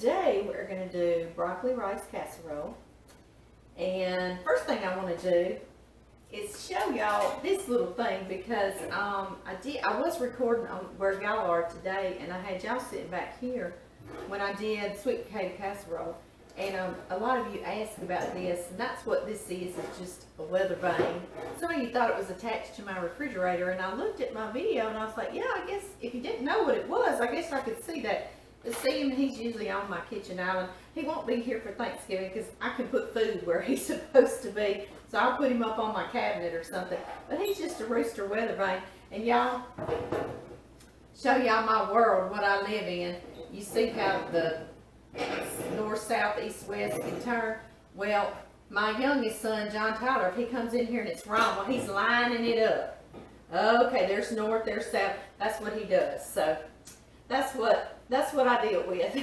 today we're going to do broccoli rice casserole. And first thing I want to do is show y'all this little thing because I was recording on where y'all are today, and I had y'all sitting back here when I did sweet potato casserole. And a lot of you asked about this, and that's what this is. It's just a weather vane. Some of you thought it was attached to my refrigerator, and I looked at my video and I was like, yeah, I guess if you didn't know what it was, I guess I could see that. But see him, he's usually on my kitchen island. He won't be here for Thanksgiving because I can put food where he's supposed to be. So I'll put him up on my cabinet or something. But he's just a rooster weather vane. And y'all, show y'all my world, what I live in. You see how the north, south, east, west can turn? Well, my youngest son, John Tyler, if he comes in here and it's wrong, well, he's lining it up. Okay, there's north, there's south. That's what he does. So that's what I deal with.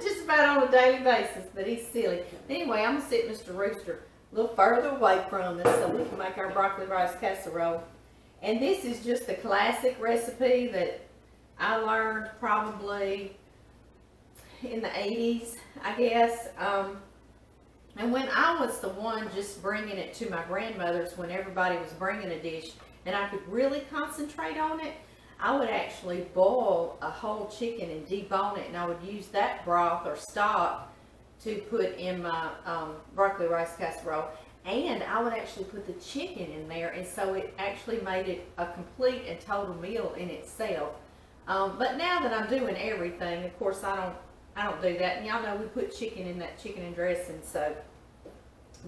Just about on a daily basis, but he's silly. Anyway, I'm going to sit Mr. Rooster a little further away from us so we can make our broccoli rice casserole. And this is just a classic recipe that I learned probably in the 80s, I guess. And when I was the one just bringing it to my grandmother's when everybody was bringing a dish and I could really concentrate on it, I would actually boil a whole chicken and debone it, and I would use that broth or stock to put in my broccoli rice casserole. And I would actually put the chicken in there, and so it actually made it a complete and total meal in itself. But now that I'm doing everything, of course I don't do that. And y'all know we put chicken in that chicken and dressing, so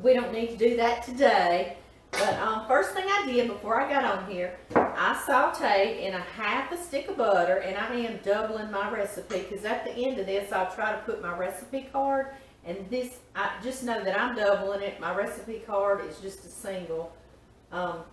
we don't need to do that today. But first thing I did before I got on here, I sauteed in a half a stick of butter, and I am doubling my recipe because at the end of this I'll try to put my recipe card, and this, I just know that I'm doubling it. My recipe card is just a single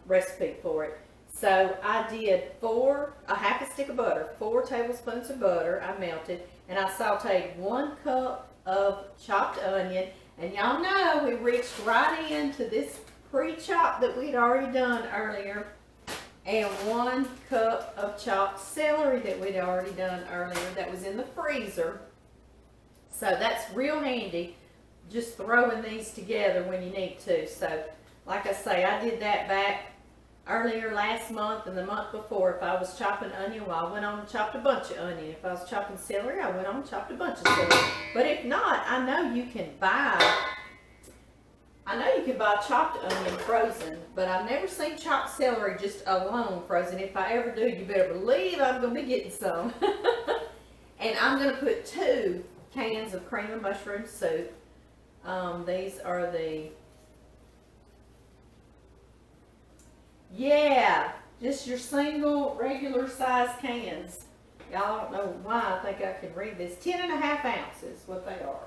recipe for it. So I did a half a stick of butter, 4 tablespoons of butter I melted, and I sauteed 1 cup of chopped onion, and y'all know we reached right into this pre-chop that we'd already done earlier, and 1 cup of chopped celery that we'd already done earlier that was in the freezer. So that's real handy, just throwing these together when you need to. So like I say, I did that back earlier last month and the month before. If I was chopping onion, well, I went on and chopped a bunch of onion. If I was chopping celery, I went on and chopped a bunch of celery. But if not, I know you can buy chopped onion frozen, but I've never seen chopped celery just alone frozen. If I ever do, you better believe I'm going to be getting some. And I'm going to put 2 cans of cream of mushroom soup. These are just your single regular size cans. Y'all don't know why I think I can read this. 10.5 ounces, what they are.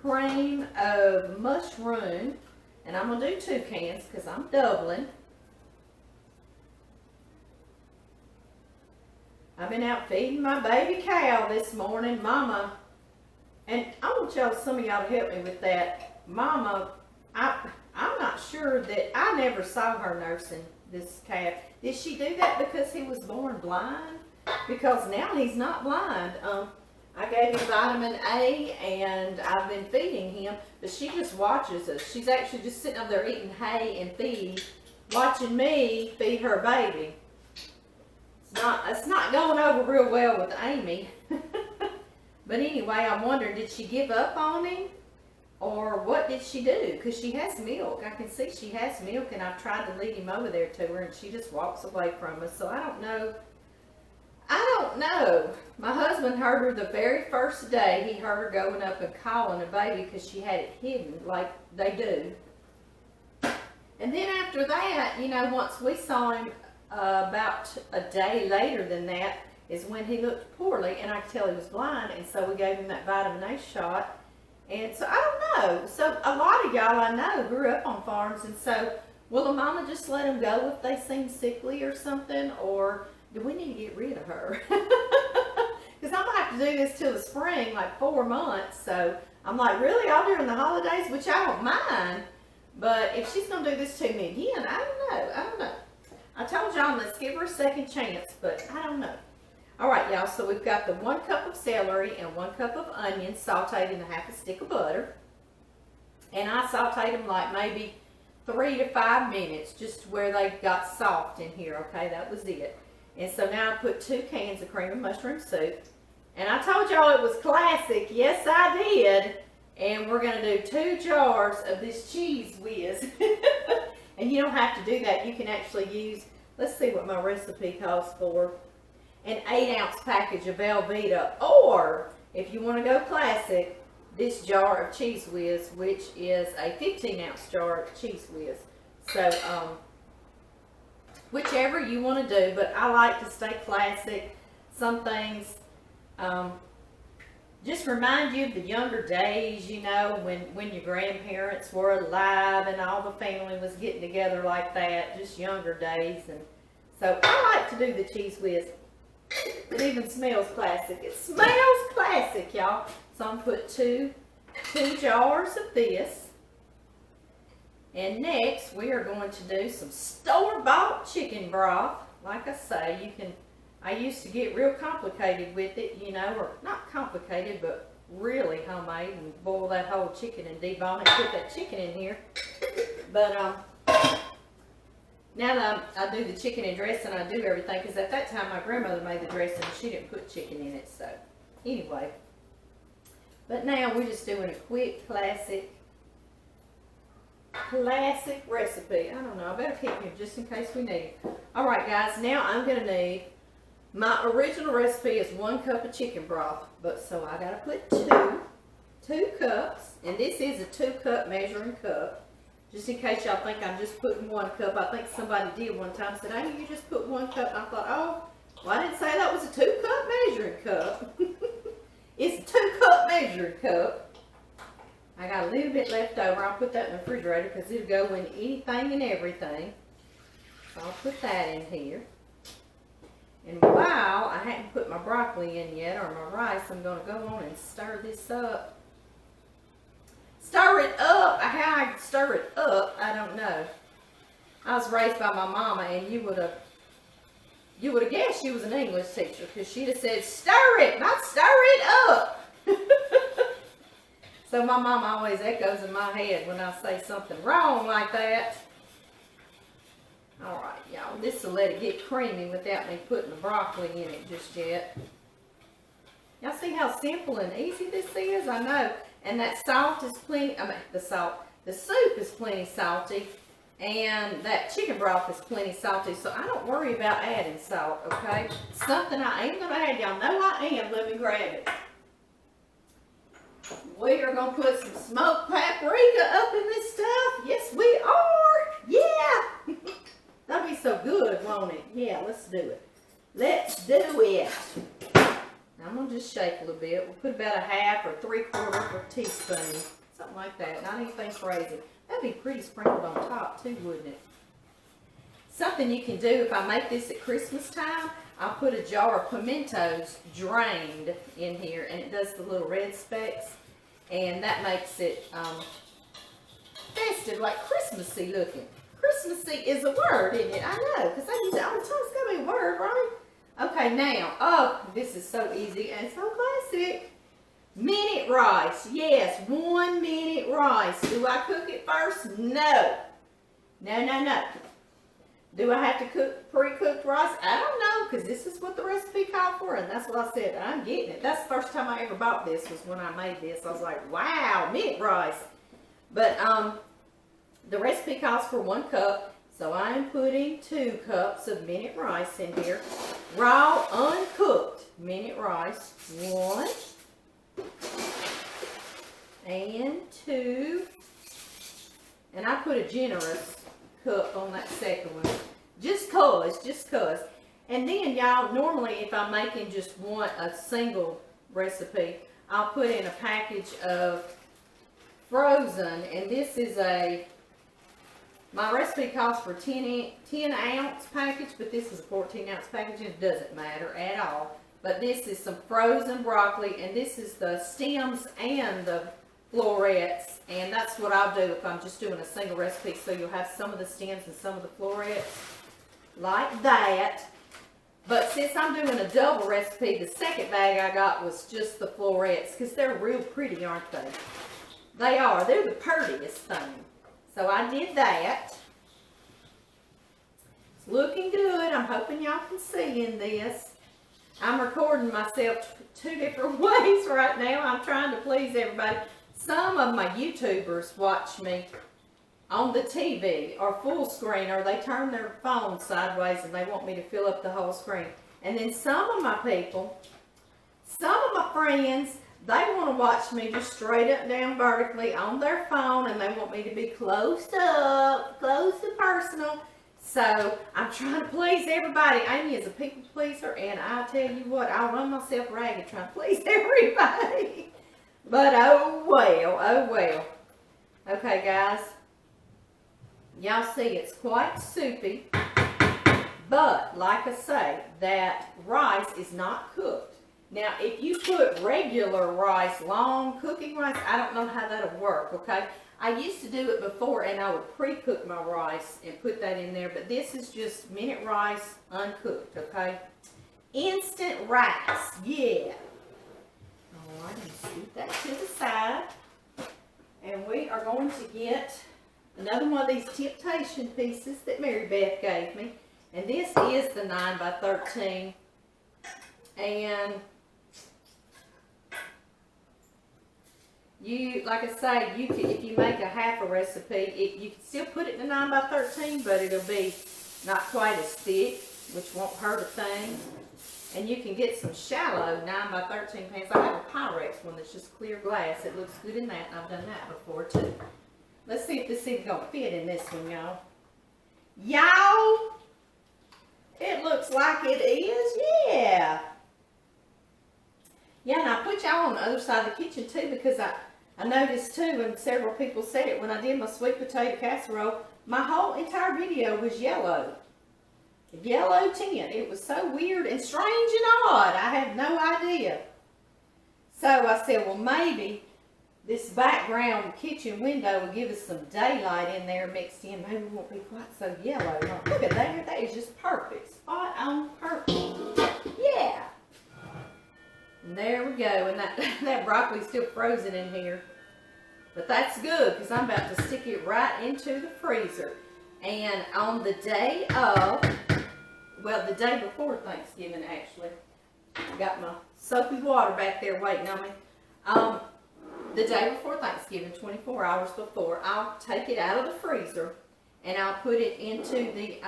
Cream of mushroom, and I'm going to do 2 cans because I'm doubling. I've been out feeding my baby cow this morning, Mama, and I want some of y'all to help me with that. Mama, I'm not sure that, I never saw her nursing this calf. Did she do that because he was born blind? Because now he's not blind. I gave him vitamin A, and I've been feeding him, but she just watches us. She's actually just sitting up there eating hay and feed, watching me feed her baby. It's not going over real well with Amy. But anyway, I'm wondering, did she give up on him? Or what did she do? Because she has milk. I can see she has milk, and I've tried to lead him over there to her, and she just walks away from us. So I don't know. My husband heard her the very first day. He heard her going up and calling a baby because she had it hidden like they do. And then after that, once we saw him about a day later than that is when he looked poorly, and I could tell he was blind, and so we gave him that vitamin A shot. And so I don't know. So a lot of y'all I know grew up on farms, and so will a mama just let them go if they seem sickly or something, or do we need to get rid of her? Because I'm going to have to do this till the spring, like 4 months. So I'm like, really, all during the holidays, which I don't mind. But if she's going to do this to me again, I don't know. I told y'all, let's give her a second chance, but I don't know. All right, y'all, so we've got the 1 cup of celery and 1 cup of onions sauteed in a half a stick of butter. And I sauteed them like maybe 3 to 5 minutes, just to where they got soft in here, okay? That was it. And so now I put 2 cans of cream of mushroom soup. And I told y'all it was classic. Yes, I did. And we're going to do 2 jars of this cheese whiz. And you don't have to do that. You can actually use, let's see what my recipe calls for, an 8-ounce package of Velveeta. Or, if you want to go classic, this jar of Cheese Whiz, which is a 15-ounce jar of Cheese Whiz. So, whichever you want to do, but I like to stay classic. Some things just remind you of the younger days, you know, when your grandparents were alive and all the family was getting together like that, just younger days. And so I like to do the Cheese Whiz. It even smells classic. It smells classic, y'all. So I'm going to put 2 jars of this. And next, we are going to do some store-bought chicken broth. Like I say, I used to get real complicated with it, you know, or not complicated, but really homemade, and boil that whole chicken and debone it, put that chicken in here. But now that I do the chicken and dressing, I do everything, because at that time my grandmother made the dressing and she didn't put chicken in it. So anyway, but now we're just doing a quick classic recipe. I don't know, I better keep him just in case we need it. All right, guys, now I'm going to need, my original recipe is 1 cup of chicken broth, but so I got to put 2 cups, and this is a 2-cup measuring cup. Just in case y'all think I'm just putting 1 cup. I think somebody did one time, said, "Hey, you just put 1 cup." And I thought, oh, well, I didn't say that was a 2-cup measuring cup. It's a 2-cup measuring cup. I got a little bit left over. I'll put that in the refrigerator because it'll go in anything and everything. So I'll put that in here. And while I hadn't put my broccoli in yet, or my rice, I'm going to go on and stir this up. Stir it up. How I stir it up, I don't know. I was raised by my mama, and you would have guessed she was an English teacher, because she'd have said, "Stir it, not stir it up." So my mama always echoes in my head when I say something wrong like that. All right, y'all. This will let it get creamy without me putting the broccoli in it just yet. Y'all see how simple and easy this is? I know. And that salt is plenty, the soup is plenty salty, and that chicken broth is plenty salty, so I don't worry about adding salt, okay? It's something I am going to add. Y'all know I am. Let me grab it. We are going to put some smoked paprika up in this stuff. Yes, we are. Yeah. That'll be so good, won't it? Yeah, let's do it. Let's do it. Now I'm going to just shake a little bit. We'll put about a 1/2 or 3/4 of a teaspoon. Something like that. Not anything crazy. That'd be pretty sprinkled on top too, wouldn't it? Something you can do, if I make this at Christmas time, I'll put a jar of pimentos drained in here, and it does the little red specks, and that makes it festive, like Christmassy looking. Christmassy is a word, isn't it? I know, because I use it all the time. It's got to be a word, right? Okay, now, oh, this is so easy and so classic. Minute rice. Yes, 1 minute rice. Do I cook it first? No. No. Do I have to cook pre-cooked rice? I don't know, because this is what the recipe called for, and that's what I said. I'm getting it. That's the first time I ever bought this, was when I made this. I was like, wow, minute rice. But the recipe calls for 1 cup, so I'm putting 2 cups of minute rice in here. Raw, uncooked minute rice. 1 and 2. And I put a generous cup on that second one. Just cause. And then, y'all, normally if I'm making just a single recipe, I'll put in a package of frozen, and this is my recipe calls for 10-ounce package, but this is a 14-ounce package. It doesn't matter at all. But this is some frozen broccoli, and this is the stems and the florets, and that's what I'll do if I'm just doing a single recipe. So you'll have some of the stems and some of the florets, like that. But since I'm doing a double recipe, the second bag I got was just the florets, because they're real pretty, aren't they? They are. They're the prettiest thing. So I did that. It's looking good. I'm hoping y'all can see in this. I'm recording myself two different ways right now. I'm trying to please everybody. Some of my YouTubers watch me on the TV or full screen, or they turn their phone sideways and they want me to fill up the whole screen. And then some of my people, some of my friends, they want to watch me just straight up down vertically on their phone, and they want me to be close up, close and personal. So I'm trying to please everybody. Amy is a people pleaser, and I tell you what, I'll run myself ragged trying to please everybody. But oh well, oh well. Okay guys, y'all see it's quite soupy, but like I say, that rice is not cooked. Now, if you put regular rice, long cooking rice, I don't know how that'll work, okay? I used to do it before, and I would pre-cook my rice and put that in there, but this is just minute rice, uncooked, okay? Instant rice, yeah. All right, let's scoot that to the side. And we are going to get another one of these temptation pieces that Mary Beth gave me. And this is the 9 by 13. And you, like I say, you can, if you make a half a recipe, you can still put it in a 9 by 13, but it'll be not quite as thick, which won't hurt a thing. And you can get some shallow 9 by 13 pans. I have a Pyrex one that's just clear glass. It looks good in that, and I've done that before too. Let's see if this is gonna fit in this one, y'all. Y'all, it looks like it is, yeah. Yeah, and I put y'all on the other side of the kitchen too, because I noticed too, and several people said it when I did my sweet potato casserole, my whole entire video was yellow. Yellow tint. It was so weird and strange and odd. I had no idea. So I said, well, maybe this background kitchen window will give us some daylight in there mixed in. Maybe it won't be quite so yellow. Look at that. That is just perfect. Spot on perfect. Yeah. And there we go. And that broccoli's still frozen in here. But that's good, because I'm about to stick it right into the freezer. And on the day of, well, the day before Thanksgiving, actually, I got my soapy water back there waiting on me. The day before Thanksgiving, 24 hours before, I'll take it out of the freezer and I'll put it into the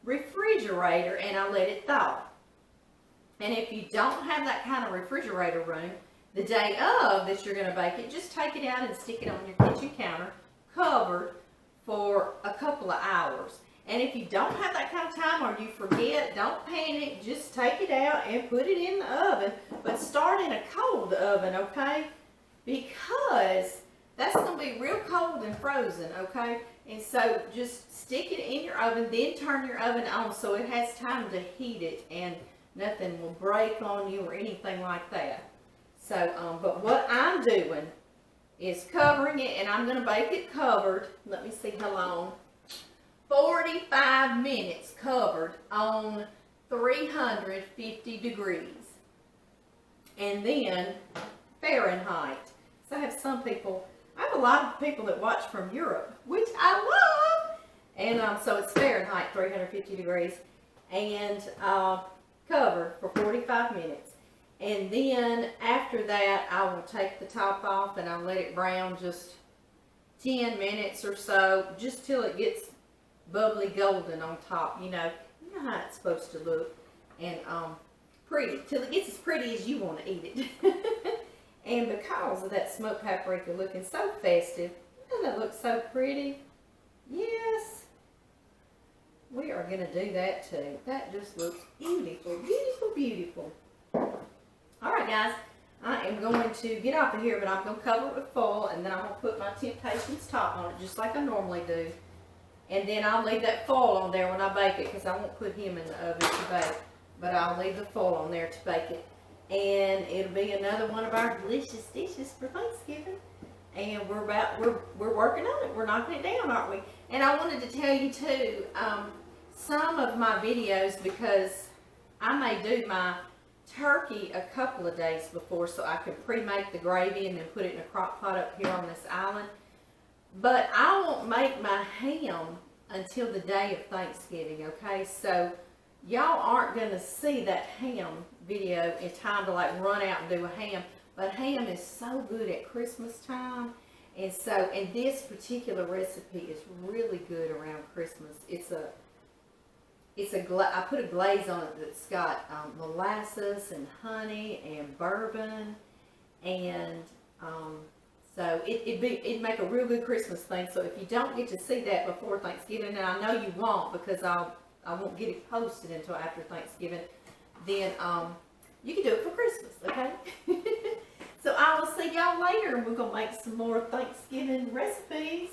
refrigerator and I'll let it thaw. And if you don't have that kind of refrigerator room, the day of that you're going to bake it, just take it out and stick it on your kitchen counter, covered, for a couple of hours. And if you don't have that kind of time or you forget, don't panic. Just take it out and put it in the oven. But start in a cold oven, okay? Because that's going to be real cold and frozen, okay? And so just stick it in your oven, then turn your oven on so it has time to heat it and nothing will break on you or anything like that. So, but what I'm doing is covering it, and I'm going to bake it covered. Let me see how long. 45 minutes covered on 350 degrees. And then Fahrenheit. So I have some people, I have a lot of people that watch from Europe, which I love. And so it's Fahrenheit, 350 degrees. And covered for 45 minutes. And then after that, I will take the top off and I'll let it brown just 10 minutes or so, just till it gets bubbly golden on top. You know how it's supposed to look. And pretty, till it gets as pretty as you want to eat it. And because of that smoked paprika looking so festive, doesn't it look so pretty? Yes. We are going to do that too. That just looks beautiful, beautiful, beautiful. Alright guys, I am going to get off of here, but I'm going to cover it with foil, and then I'm going to put my Temptations top on it, just like I normally do. And then I'll leave that foil on there when I bake it, because I won't put him in the oven to bake. But I'll leave the foil on there to bake it. And it'll be another one of our delicious dishes for Thanksgiving. And we're working on it. We're knocking it down, aren't we? And I wanted to tell you too, some of my videos, because I may do my turkey a couple of days before so I can pre-make the gravy and then put it in a crock pot up here on this island. But I won't make my ham until the day of Thanksgiving, okay? So y'all aren't gonna see that ham video in time to like run out and do a ham. But ham is so good at Christmas time. And so, and this particular recipe is really good around Christmas. I put a glaze on it that's got molasses and honey and bourbon, and so it'd make a real good Christmas thing. So if you don't get to see that before Thanksgiving, and I know you won't because I won't get it posted until after Thanksgiving, then you can do it for Christmas, okay? So I will see y'all later, and we're gonna make some more Thanksgiving recipes.